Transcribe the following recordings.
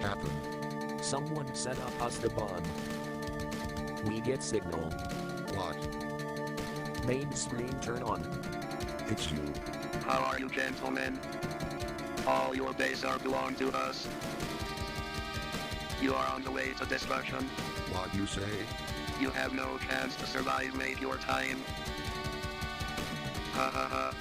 happened? Someone set up us the bomb. We get signal. What? Main screen turn on. It's you. How are you, gentlemen? All your days are belong to us. You are on the way to destruction. What you say? You have no chance to survive, mate, your time. Ha ha ha.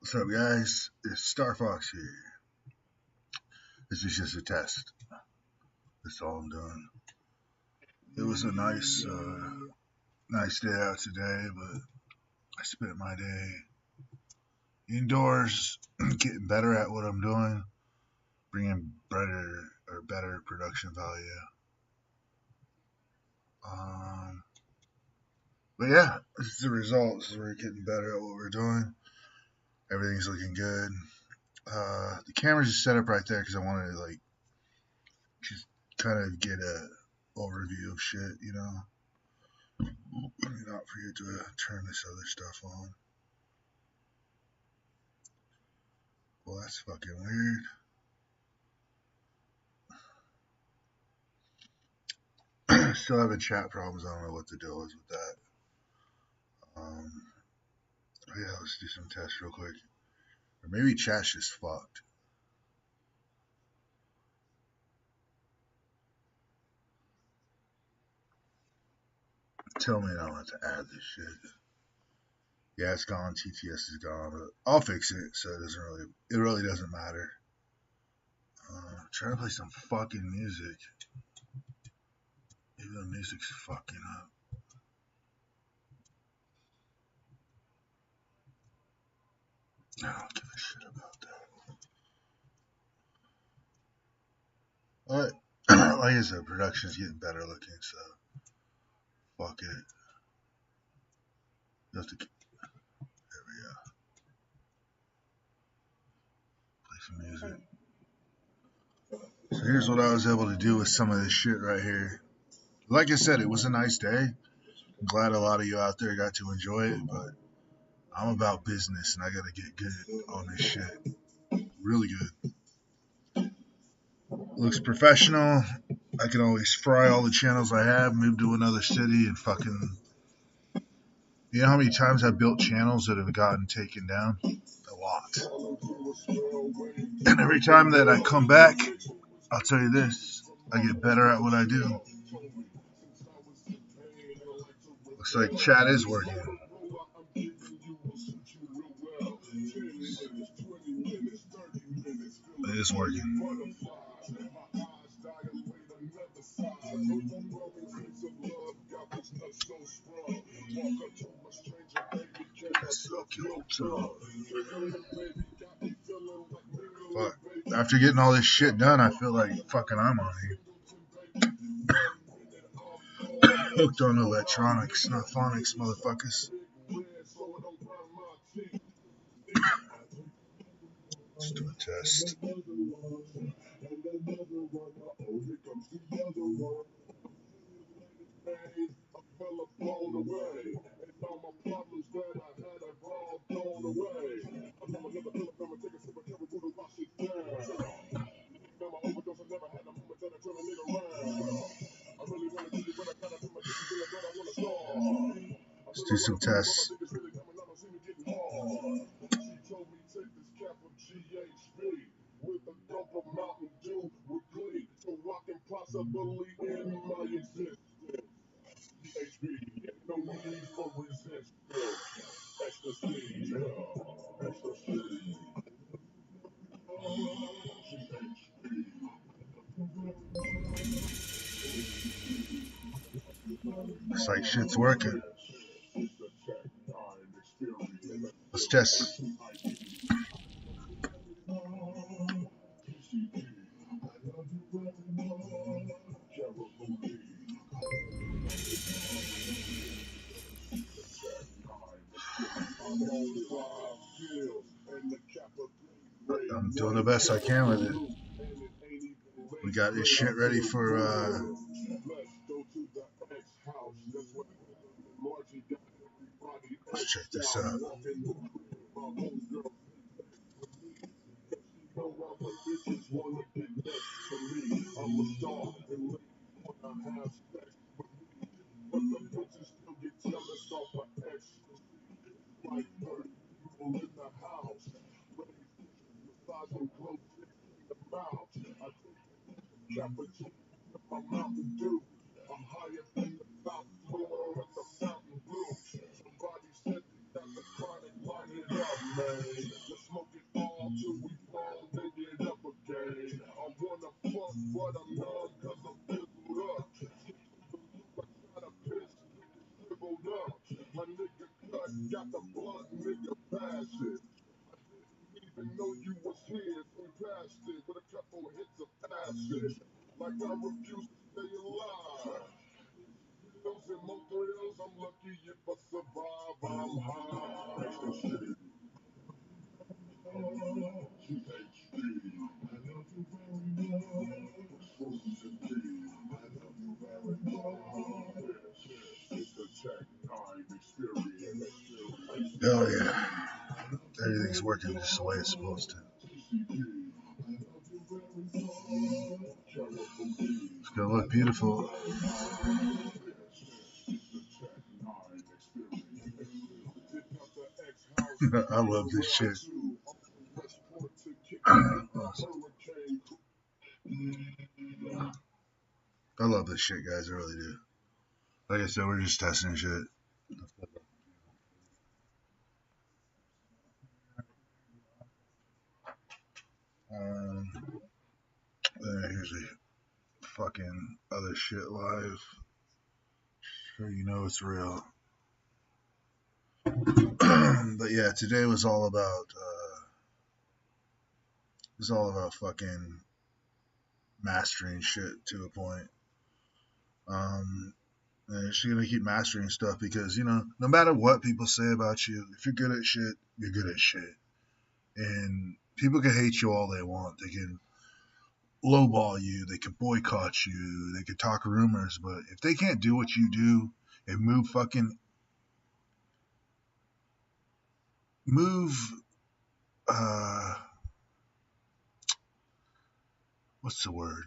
What's up, guys? It's Star Fox here. This is just a test. That's all I'm doing. It was a nice day out today, but I spent my day indoors, getting better at what I'm doing, bringing better production value. But yeah, this is the results. We're getting better at what we're doing. Everything's looking good. The camera's just set up right there because I wanted to just kind of get a overview of shit, you know. Let me not forget to turn this other stuff on. Well, that's fucking weird. Still having chat problems. I don't know what the deal is with that. Yeah, let's do some tests real quick. Or maybe chat's just fucked. Tell me I don't have to add this shit. Yeah, it's gone. TTS is gone, but I'll fix it, so it really doesn't matter. Trying to play some fucking music. Maybe the music's fucking up. I don't give a shit about that. Like I said, production's getting better looking, so fuck it. You have to. There we go. Play some music. So here's what I was able to do with some of this shit right here. Like I said, it was a nice day. I'm glad a lot of you out there got to enjoy it, but I'm about business and I gotta get good on this shit. Really good. Looks professional. I can always fry all the channels I have, move to another city, and fucking... You know how many times I've built channels that have gotten taken down? A lot. And every time that I come back, I'll tell you this, I get better at what I do. Looks like chat is working. It is working. Fuck. After getting all this shit done, I feel like fucking I'm on here. Hooked on electronics, not phonics, motherfuckers. Let's do a test. Let's do some tests. Looks like shit's working. Let's test. I'm doing the best I can with it. We got this shit ready for, let's check this out. Hell yeah. Everything's working just the way it's supposed to. It's gonna look beautiful. I love this shit. Awesome. I love this shit, guys. I really do. Like I said, we're just testing shit. Here's a fucking other shit live. So you know it's real. But yeah, today was all about fucking mastering shit to a point. And she's gonna keep mastering stuff because, you know, no matter what people say about you, if you're good at shit, you're good at shit. And people can hate you all they want. They can lowball you, they can boycott you, they can talk rumors, but if they can't do what you do and move what's the word?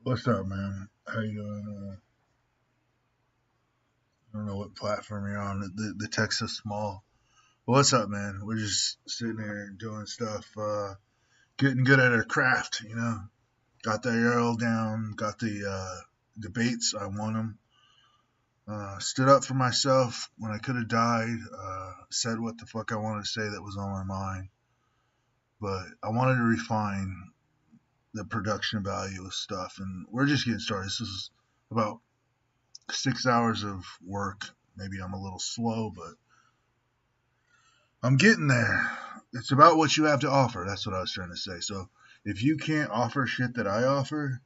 What's up, man? How you doing? I don't know what platform you're on. The text is small. What's up, man? We're just sitting here doing stuff, getting good at our craft, you know. Got the arrow down, got the debates. I won them. Stood up for myself when I could have died. Said what the fuck I wanted to say that was on my mind. But I wanted to refine the production value of stuff, and we're just getting started. This is about 6 hours of work. Maybe I'm a little slow, but I'm getting there. It's about what you have to offer. That's what I was trying to say. So if you can't offer shit that I offer,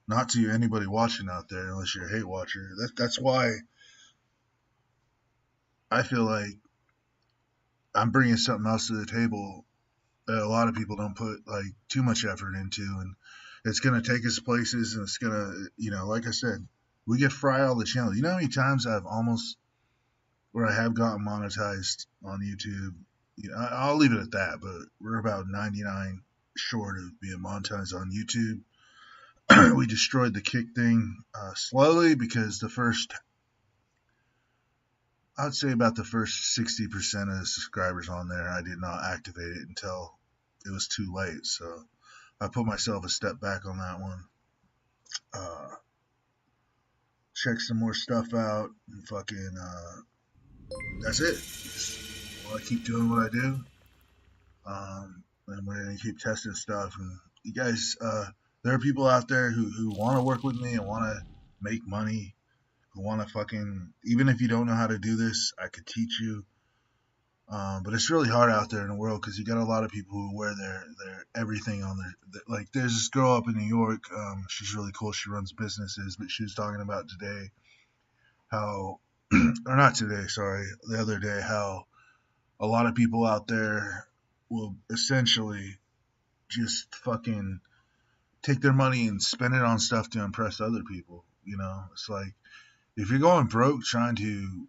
not to anybody watching out there, unless you're a hate watcher, that's why I feel like I'm bringing something else to the table that a lot of people don't put like too much effort into, and it's gonna take us places, and it's gonna, you know, like I said, we get fry all the channels. You know how many times I've almost, where I have gotten monetized on YouTube? You know, I'll leave it at that, but we're about 99 short of being monetized on YouTube. We destroyed the kick thing slowly because I'd say about the first 60% of the subscribers on there, I did not activate it until it was too late. So I put myself a step back on that one. Check some more stuff out, and fucking, that's it. Just want to keep doing what I do. And we're going to keep testing stuff. And you guys, there are people out there who want to work with me and want to make money, who want to fucking, even if you don't know how to do this, I could teach you. But it's really hard out there in the world because you got a lot of people who wear their everything on their, like there's this girl up in New York. She's really cool. She runs businesses, but she was talking about today how, or not today, sorry, the other day, how a lot of people out there will essentially just fucking take their money and spend it on stuff to impress other people. You know, it's like if you're going broke trying to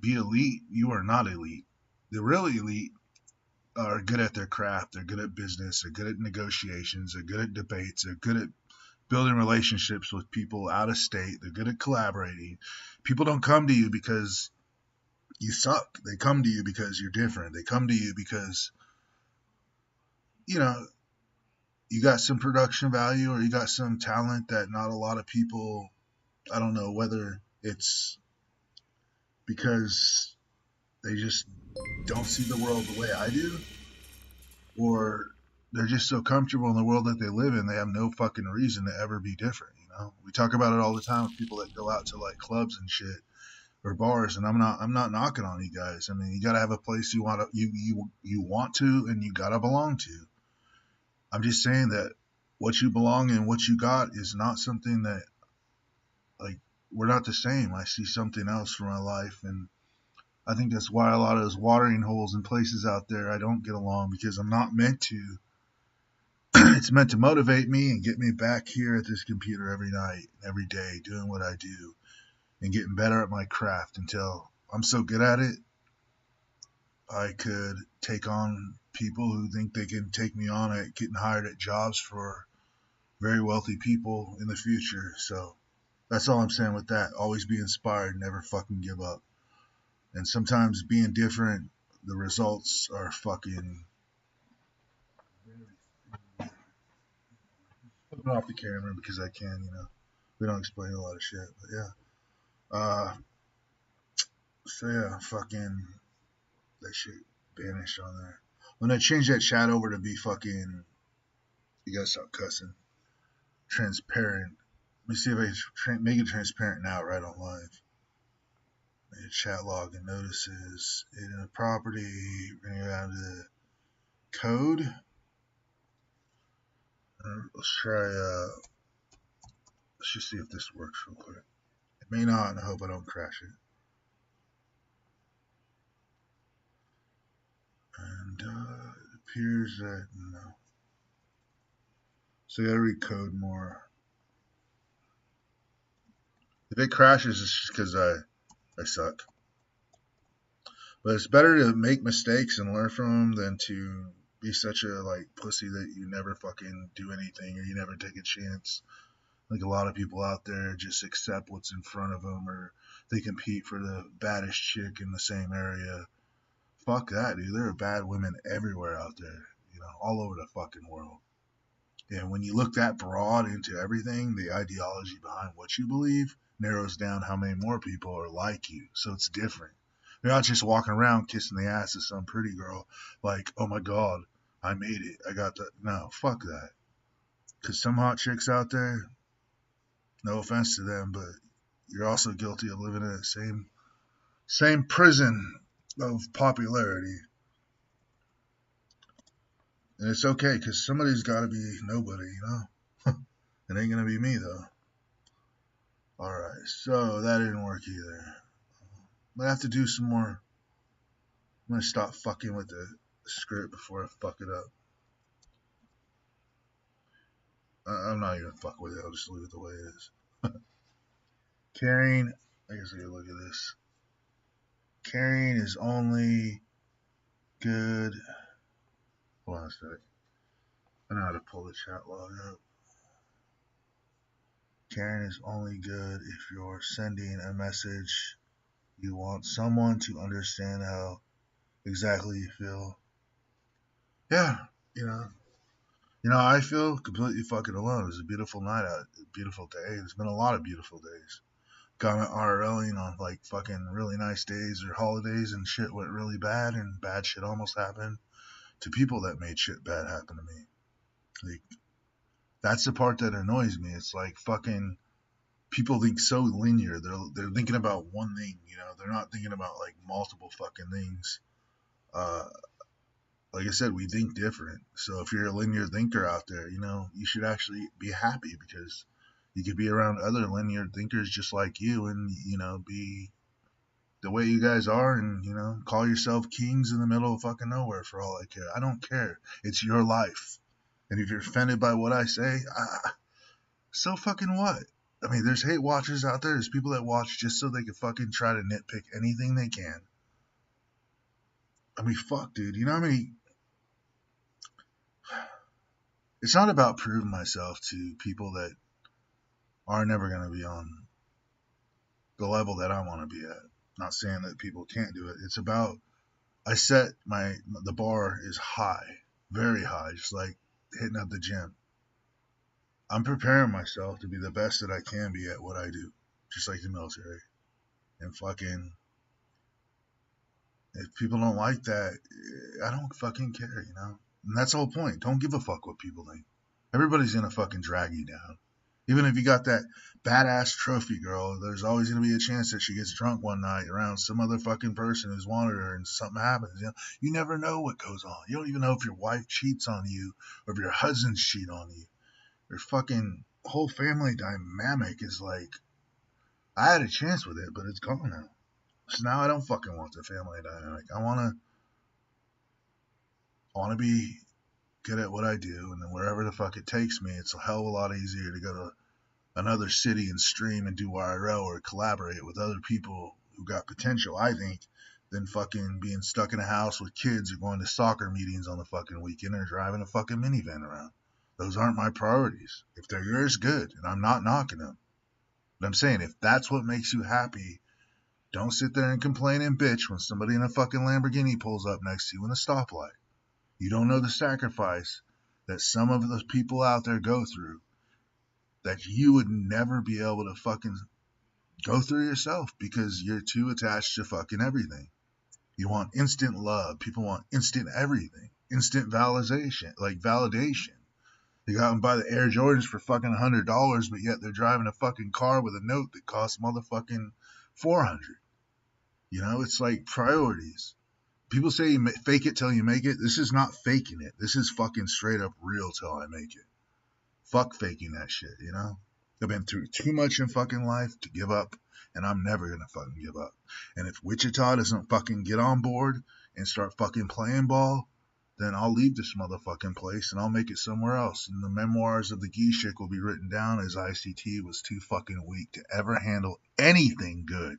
be elite, you are not elite. The real elite are good at their craft. They're good at business. They're good at negotiations. They're good at debates. They're good at building relationships with people out of state. They're good at collaborating. People don't come to you because you suck. They come to you because you're different. They come to you because, you know, you got some production value or you got some talent that not a lot of people, I don't know whether it's because they just don't see the world the way I do, or they're just so comfortable in the world that they live in, they have no fucking reason to ever be different. You know, we talk about it all the time with people that go out to like clubs and shit or bars, and I'm not knocking on you guys. I mean, you gotta have a place you want to you want to, and you gotta belong to. I'm just saying that what you belong and what you got is not something that, like, we're not the same. I see something else for my life, and I think that's why a lot of those watering holes and places out there I don't get along, because I'm not meant to. It's meant to motivate me and get me back here at this computer every night, every day, doing what I do and getting better at my craft until I'm so good at it, I could take on people who think they can take me on at getting hired at jobs for very wealthy people in the future. So that's all I'm saying with that. Always be inspired, never fucking give up. And sometimes being different, the results are fucking. Putting off the camera because I can, you know. We don't explain a lot of shit, but yeah. So yeah, fucking that shit banished on there. When I change that chat over to be fucking, you gotta stop cussing. Transparent. Let me see if I can make it transparent now, right on live. Make a chat log and notices it in a property. Bring it down to the code. Let's try. Let's just see if this works real quick. It may not, and I hope I don't crash it. And it appears that no. So I gotta read code more. If it crashes, it's just because I suck. But it's better to make mistakes and learn from them than to be such a like pussy that you never fucking do anything or you never take a chance. Like a lot of people out there just accept what's in front of them, or they compete for the baddest chick in the same area. Fuck that, dude. There are bad women everywhere out there, you know, all over the fucking world. And when you look that broad into everything, the ideology behind what you believe narrows down how many more people are like you. So it's different. You're not just walking around kissing the ass of some pretty girl like, oh my God, I made it. I got that. No, fuck that. Because some hot chicks out there, no offense to them, but you're also guilty of living in the same prison of popularity. And it's okay, because somebody's got to be nobody, you know? It ain't going to be me, though. Alright, so that didn't work either. I'm going to have to do some more. I'm going to stop fucking with the script before I fuck it up. I'm not even fuck with it. I'll just leave it the way it is. Carrying, I guess I gotta look at this. Carrying is only good. Hold on a sec. I know how to pull the chat log up. Carrying is only good if you're sending a message you want someone to understand how exactly you feel. Yeah, you know. You know, I feel completely fucking alone. It was a beautiful night out, a beautiful day. There's been a lot of beautiful days. Got IRLing on like fucking really nice days or holidays, and shit went really bad, and bad shit almost happened to people that made shit bad happen to me. Like, that's the part that annoys me. It's like fucking people think so linear. They're thinking about one thing, you know. They're not thinking about like multiple fucking things. Like I said, we think different. So if you're a linear thinker out there, you know, you should actually be happy, because you could be around other linear thinkers just like you and, you know, be the way you guys are and, you know, call yourself kings in the middle of fucking nowhere for all I care. I don't care. It's your life. And if you're offended by what I say, so fucking what? I mean, there's hate watchers out there. There's people that watch just so they can fucking try to nitpick anything they can. I mean, fuck, dude. You know what I mean? It's not about proving myself to people that are never going to be on the level that I want to be at. Not saying that people can't do it. It's about, I set the bar is high, very high, just like hitting up the gym. I'm preparing myself to be the best that I can be at what I do, just like the military. And fucking, if people don't like that, I don't fucking care, you know? And that's the whole point. Don't give a fuck what people think. Everybody's gonna fucking drag you down. Even if you got that badass trophy girl, there's always gonna be a chance that she gets drunk one night around some other fucking person who's wanted her and something happens. You know, you never know what goes on. You don't even know if your wife cheats on you or if your husband's cheat on you. Your fucking whole family dynamic is like, I had a chance with it, but it's gone now. So now I don't fucking want the family dynamic. I wanna be good at what I do, and then wherever the fuck it takes me, it's a hell of a lot easier to go to another city and stream and do IRL or collaborate with other people who got potential, I think, than fucking being stuck in a house with kids or going to soccer meetings on the fucking weekend or driving a fucking minivan around. Those aren't my priorities. If they're yours, good, and I'm not knocking them. But I'm saying, if that's what makes you happy, don't sit there and complain and bitch when somebody in a fucking Lamborghini pulls up next to you in a stoplight. You don't know the sacrifice that some of those people out there go through that you would never be able to fucking go through yourself because you're too attached to fucking everything. You want instant love. People want instant everything. Instant validation. Like validation. You got them buy the Air Jordans for fucking $100, but yet they're driving a fucking car with a note that costs motherfucking $400. You know, it's like priorities. People say you fake it till you make it. This is not faking it. This is fucking straight up real till I make it. Fuck faking that shit, you know? I've been through too much in fucking life to give up, and I'm never gonna fucking give up. And if Wichita doesn't fucking get on board and start fucking playing ball, then I'll leave this motherfucking place and I'll make it somewhere else. And the memoirs of the Geeshik will be written down as ICT was too fucking weak to ever handle anything good.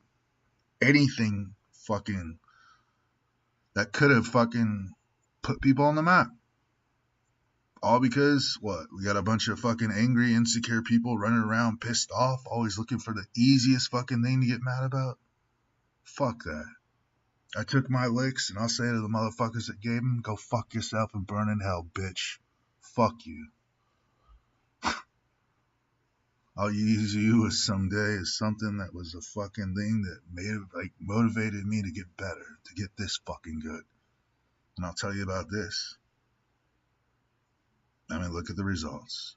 Anything fucking that could have fucking put people on the map. All because, what, we got a bunch of fucking angry, insecure people running around pissed off, always looking for the easiest fucking thing to get mad about? Fuck that. I took my licks, and I'll say to the motherfuckers that gave them, go fuck yourself and burn in hell, bitch. Fuck you. I'll use you as someday as something that was a fucking thing that motivated me to get better, to get this fucking good. And I'll tell you about this. I mean, look at the results.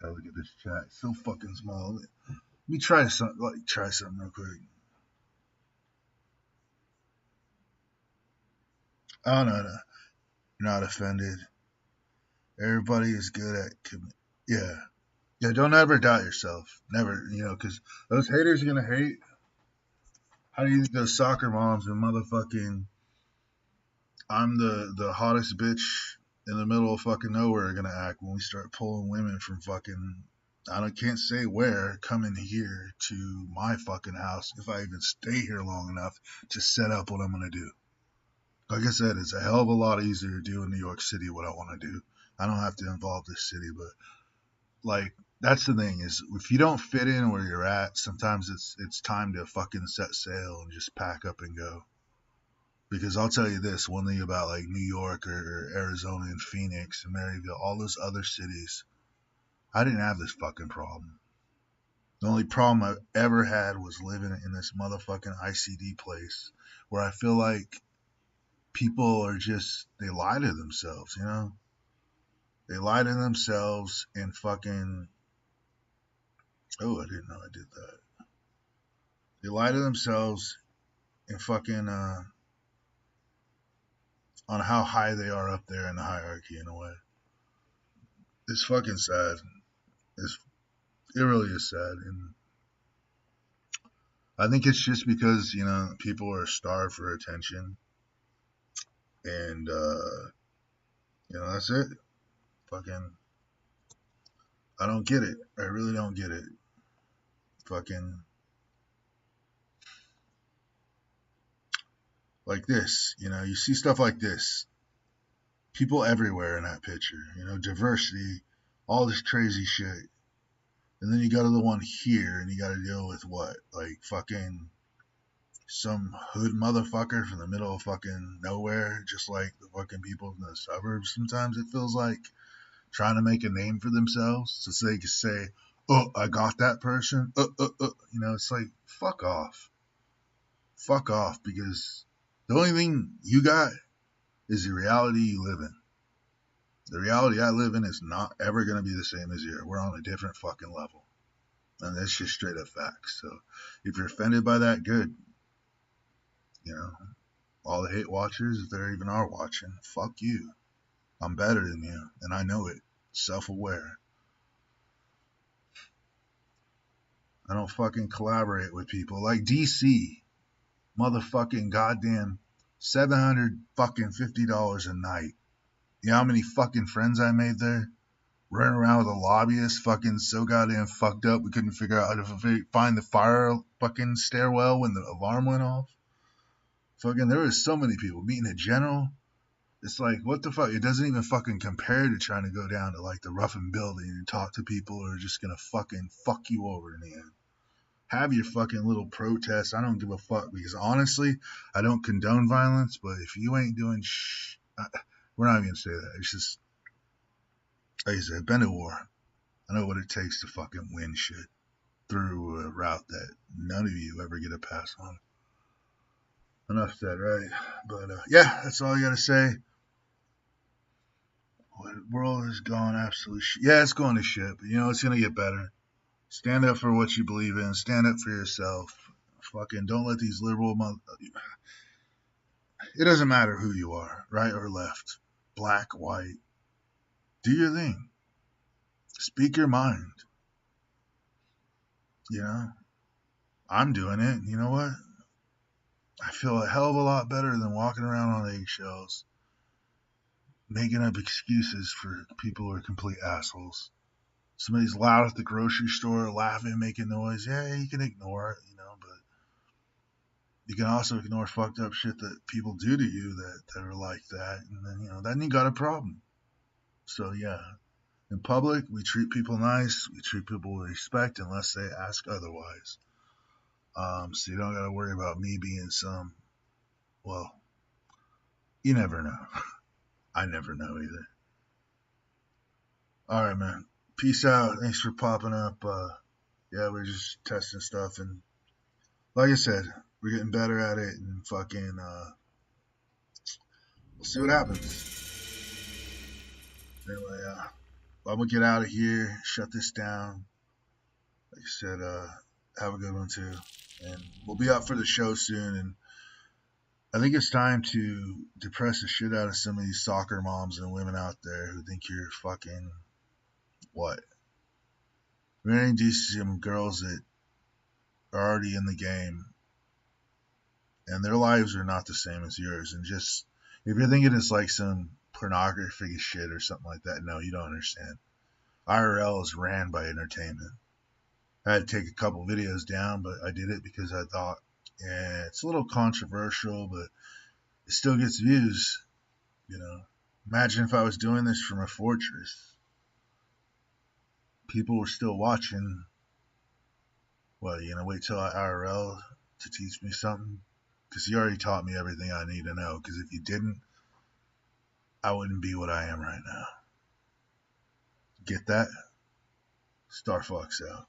Gotta look at this chat. It's so fucking small. Let me try something real quick. Oh, no. You're not offended. Everybody is good at, yeah. Yeah, don't ever doubt yourself. Never, you know, because those haters are going to hate. How do you think those soccer moms and motherfucking, I'm the hottest bitch in the middle of fucking nowhere are going to act when we start pulling women from fucking, can't say where, coming here to my fucking house if I even stay here long enough to set up what I'm going to do. Like I said, it's a hell of a lot easier to do in New York City what I want to do. I don't have to involve this city, but like, that's the thing is if you don't fit in where you're at, sometimes it's time to fucking set sail and just pack up and go. Because I'll tell you this, one thing about like New York or Arizona and Phoenix and Maryville, all those other cities, I didn't have this fucking problem. The only problem I ever had was living in this motherfucking ICD place where I feel like people are just, they lie to themselves, you know? They lie to themselves and fucking, oh, I didn't know I did that. They lie to themselves and fucking, on how high they are up there in the hierarchy in a way. It's fucking sad. It really is sad. And I think it's just because, you know, people are starved for attention. And, you know, that's it. Fucking, I don't get it. I really don't get it. Fucking, like this, you know, you see stuff like this. People everywhere in that picture, you know, diversity, all this crazy shit. And then you go to the one here and you got to deal with what? Like fucking some hood motherfucker from the middle of fucking nowhere, just like the fucking people in the suburbs. Sometimes it feels like trying to make a name for themselves so they can say, "Oh, I got that person." You know, it's like fuck off, because the only thing you got is the reality you live in. The reality I live in is not ever going to be the same as yours. We're on a different fucking level, and that's just straight up facts. So, if you're offended by that, good. You know, all the hate watchers, if there even are watching, fuck you. I'm better than you, and I know it. Self-aware. I don't fucking collaborate with people like DC. Motherfucking goddamn $750 a night. You know how many fucking friends I made there? Running around with a lobbyist, fucking so goddamn fucked up we couldn't figure out how to find the fire fucking stairwell when the alarm went off. Fucking, there was so many people meeting a general. It's like, what the fuck? It doesn't even fucking compare to trying to go down to like the Ruffin building and talk to people who are just gonna fucking fuck you over in the end. Have your fucking little protests. I don't give a fuck because honestly, I don't condone violence. But if you ain't doing we're not even gonna say that. It's just like I said, been to war. I know what it takes to fucking win shit through a route that none of you ever get a pass on. Enough said, right? But yeah, that's all I gotta say. The world has gone absolute shit. Yeah, it's going to shit, but you know it's gonna get better. Stand up for what you believe in. Stand up for yourself. Fucking don't let these liberal it doesn't matter who you are, right or left, black, white. Do your thing. Speak your mind. You know, I'm doing it. You know what? I feel a hell of a lot better than walking around on eggshells, making up excuses for people who are complete assholes. Somebody's loud at the grocery store, laughing, making noise. Yeah, you can ignore it, you know, but you can also ignore fucked up shit that people do to you that are like that, and then, you know, then you got a problem. So, yeah. In public, we treat people nice. We treat people with respect unless they ask otherwise. So you don't got to worry about me being well, you never know. I never know either. All right, man. Peace out. Thanks for popping up. Yeah, we're just testing stuff. And like I said, we're getting better at it. And fucking, we'll see what happens. Anyway, I'm going to get out of here. Shut this down. Like I said, have a good one too. And we'll be up for the show soon. And I think it's time to depress the shit out of some of these soccer moms and women out there who think you're fucking what? We're going to see some girls that are already in the game and their lives are not the same as yours. And just, if you're thinking it's like some pornography shit or something like that, no, you don't understand. IRL is ran by entertainment. I had to take a couple videos down, but I did it because I thought, yeah, it's a little controversial, but it still gets views, you know. Imagine if I was doing this from a fortress. People were still watching. Well, you know, wait till I IRL to teach me something? Because he already taught me everything I need to know. Because if he didn't, I wouldn't be what I am right now. Get that? Star Fox out.